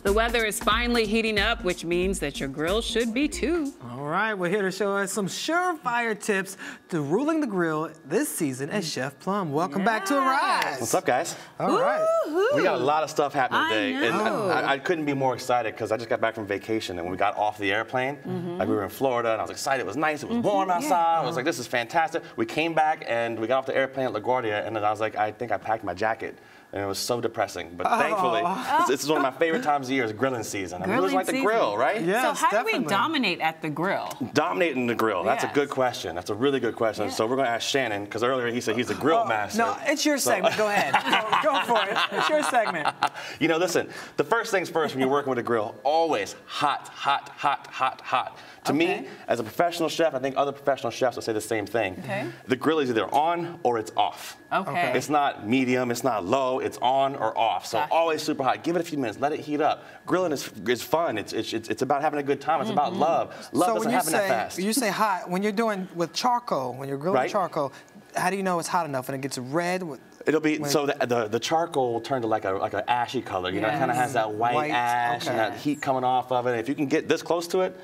The weather is finally heating up, which means that your grill should be too. All right, we're here to show us some surefire tips to ruling the grill this season as Chef Plum. Welcome back to Arise. What's up, guys? All right. We got a lot of stuff happening today. I know. And I couldn't be more excited because I just got back from vacation, and when we got off the airplane, like we were in Florida, and I was excited. It was nice. It was warm outside. I was like, this is fantastic. We came back, and we got off the airplane at LaGuardia, and then I was like, I think I packed my jacket. And it was so depressing. But thankfully, this is one of my favorite times of year is grilling season. I mean, who doesn't like the grill, right? Yes, so how definitely. do we dominate at the grill? Dominating the grill. That's a good question. That's a really good question. So we're going to ask Shannon, because earlier he said he's a grill master. No, it's your segment. Go ahead. Go for it. It's your segment. You know, listen, the first things first when you're working with a grill, always hot, hot, hot, hot, hot. To me, as a professional chef, I think other professional chefs will say the same thing. The grill is either on or it's off. It's not medium, it's not low, it's on or off. So always super hot. Give it a few minutes, let it heat up. Grilling is fun. It's about having a good time. It's about love. Love doesn't happen that fast. You say hot, when you're doing with charcoal, when you're grilling charcoal, how do you know it's hot enough and it gets red? It'll be, so the charcoal will turn to like an ashy color. You know, it kind of has that white ash and that heat coming off of it. If you can get this close to it,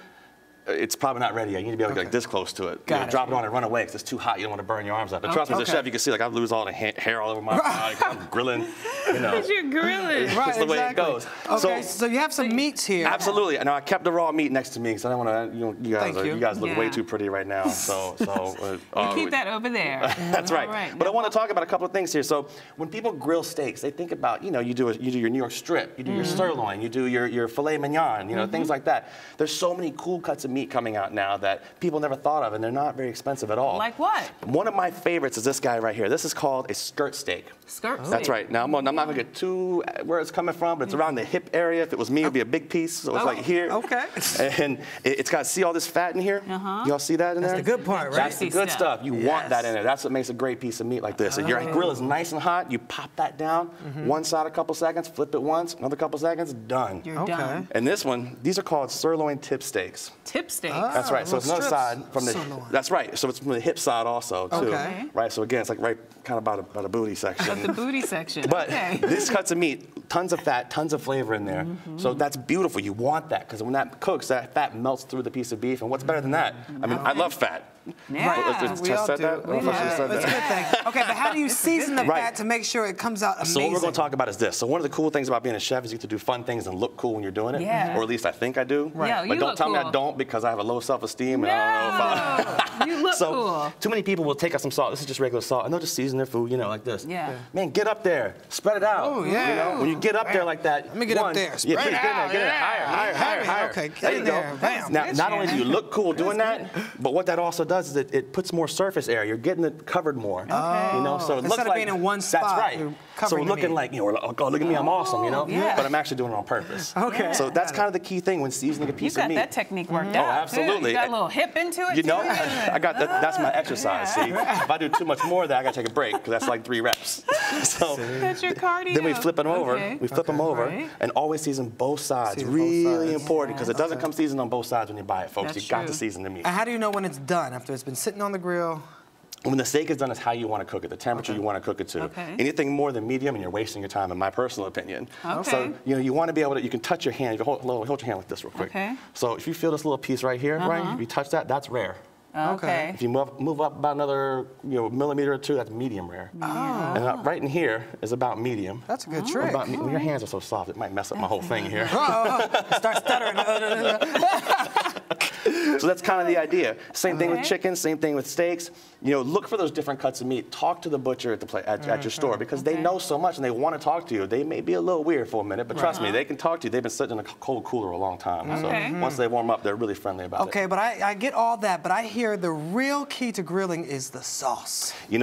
it's probably not ready yet. You need to be able to get like this close to it. Drop it on and run away because it's too hot. You don't want to burn your arms up. But trust me, as a chef, you can see like I lose all the hair all over my body. I'm grilling. You know, Because you're grilling. It's the way it goes. Okay, so you have some meats here. Absolutely. And I kept the raw meat next to me because I don't want to. You guys look way too pretty right now. So you keep that over there. That's right. But I want to talk about a couple of things here. So when people grill steaks, they think about you do your New York strip, you do your sirloin, you do your filet mignon, things like that. There's so many cool cuts of meat coming out now that people never thought of, and they're not very expensive at all. Like what? One of my favorites is this guy right here. This is called a skirt steak. Skirt steak. That's right. Now, I'm not going to get too where it's coming from, but it's around the hip area. If it was me, it would be a big piece. So it's like here. Okay. And it's got, see all this fat in here? Y'all see that in there? That's the good part, right? That's the good stuff. You want that in there. That's what makes a great piece of meat like this. And your grill is nice and hot. You pop that down, one side a couple seconds, flip it once, another couple seconds, done. You're done. And this one, these are called sirloin tip steaks. Tip steaks. That's right. So it's another side from the. That's right. So it's from the hip side also too. Right. So again, it's like right kind of by the booty section. Of the booty section. But this cuts of meat, tons of fat, tons of flavor in there. So that's beautiful. You want that because when that cooks, that fat melts through the piece of beef. And what's better than that? I mean, I love fat. Yeah. We all do. That's a good thing. Okay, but how do you season the fat to make sure it comes out amazing? So what we're going to talk about is this. So one of the cool things about being a chef is you get to do fun things and look cool when you're doing it. Or at least I think I do. Right. But don't tell me I don't because I have a low self-esteem and I don't know if I... You look cool. Too many people will take us some salt. This is just regular salt. And they'll just season their food, like this. Man, get up there. Spread it out. Oh, yeah. When you get up there like that. Let me get up there. Spread it out. Get in there. Higher. Okay, get in there. Bam. Now, not only do you look cool doing that, but what that also does is it puts more surface area. You're getting it covered more. So it looks instead of being in one spot. That's right. So we're looking like, oh, look at me, I'm awesome, But I'm actually doing it on purpose. Okay. So that's kind of the key thing when seasoning a piece of meat. You got that technique worked out. Oh, absolutely. You got a little hip into it. I got that. That's my exercise. See, if I do too much more of that, I got to take a break because that's like 3 reps. So that's your cardio. Then we flip them over. We flip them over and always season both sides. Really important because it doesn't come seasoned on both sides when you buy it, folks. You got to season the meat. And how do you know when it's done after it's been sitting on the grill? When the steak is done, it's how you want to cook it, the temperature you want to cook it to. Anything more than medium, and you're wasting your time, in my personal opinion. So you want to be able to, you can touch your hand. Hold your hand like this real quick. So if you feel this little piece right here, right? If you touch that, that's rare. If you move up about another millimeter or 2, that's medium rare. And right in here is about medium. That's a good trick. When your hands are so soft, it might mess up my whole thing here. Start stuttering. So that's kind of the idea. Same thing with chicken, same thing with steaks. Look for those different cuts of meat. Talk to the butcher at your store because they know so much and they want to talk to you. They may be a little weird for a minute, but trust me, they can talk to you. They've been sitting in a cold cooler a long time. So once they warm up, they're really friendly about it. Okay, but I get all that, but I hear the real key to grilling is the sauce. Is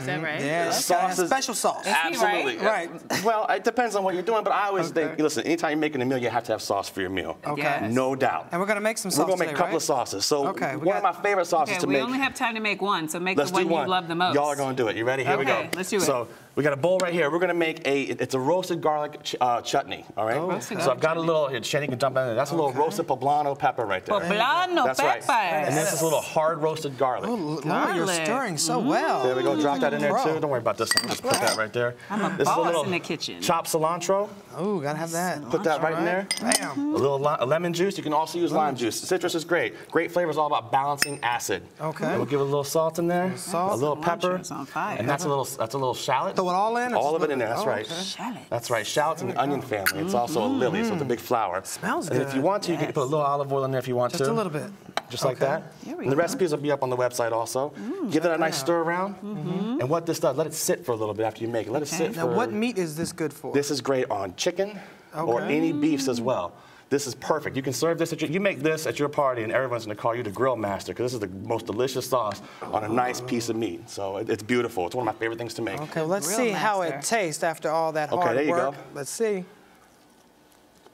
that right? Yeah, sauce is special sauce. Absolutely. Right. Well, it depends on what you're doing, but I always think, listen, anytime you're making a meal, you have to have sauce for your meal. No doubt. And we're going to make some sauce We're going to make a couple of sauces. So one of my favorite sauces to make. We only have time to make one, so make the one you love the most. Y'all are going to do it. You ready? Here we go. Let's do it. So We got a bowl right here. We're gonna make it's a roasted garlic chutney, all right? Roasted So I've got a little, Shannon can jump in there. That's a little roasted poblano pepper right there. Poblano That's pepper. Right. And this is a little hard roasted garlic. Oh, Lord, you're stirring so well. There we go, drop that in there too. Don't worry about this one, just put that right there. I'm a This is a boss little in the kitchen. chopped cilantro. Oh, gotta have that. Put that right in there. Bam. A little lemon juice. You can also use lime juice. Citrus is great. Great flavor is all about balancing acid. Okay. And we'll give it a little salt in there. Salt. A little pepper. Cilantro's on fire. And that's a little shallot. Throw it all in? All of it in there. That's right. Okay. Shallot. That's right. Shallot's in the onion family. It's also a lily, so it's a big flower. Smells and good. if you want to, you can put a little olive oil in there if you want to. Just a little bit. Just like that. And the recipes will be up on the website also. Give that a nice stir around. And what this does, let it sit for a little bit after you make it. Let it sit Now, for... what meat is this good for? This is great on chicken or any beefs as well. This is perfect. You can serve this at you make this at your party, and everyone's going to call you the grill master because this is the most delicious sauce on a nice piece of meat. So it's beautiful. It's one of my favorite things to make. Okay, well, let's Grill see how it master. tastes after all that hard Okay, there you work. go. Let's see.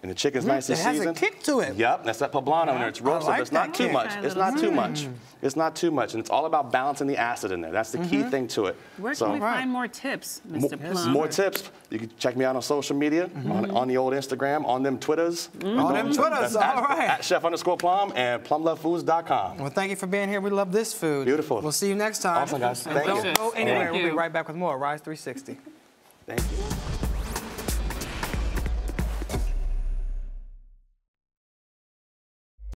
And the chicken's nice and It has seasoned. a kick to it. Yep, that's that poblano in there. It's roasted, like but it's not that too kick. much. It's not too much. It's not too much, and it's all about balancing the acid in there. That's the key thing to it. Where can we find more tips, Mr. Plum? More tips. You can check me out on social media, on the old Instagram, on them Twitters. On them Twitters, That's all right. At chef_Plum and plumlovefoods.com. Well, thank you for being here. We love this food. Beautiful. We'll see you next time. Awesome, guys. Thank you. Don't go anywhere. Thank We'll be you. right back with more Rise 360. Thank you.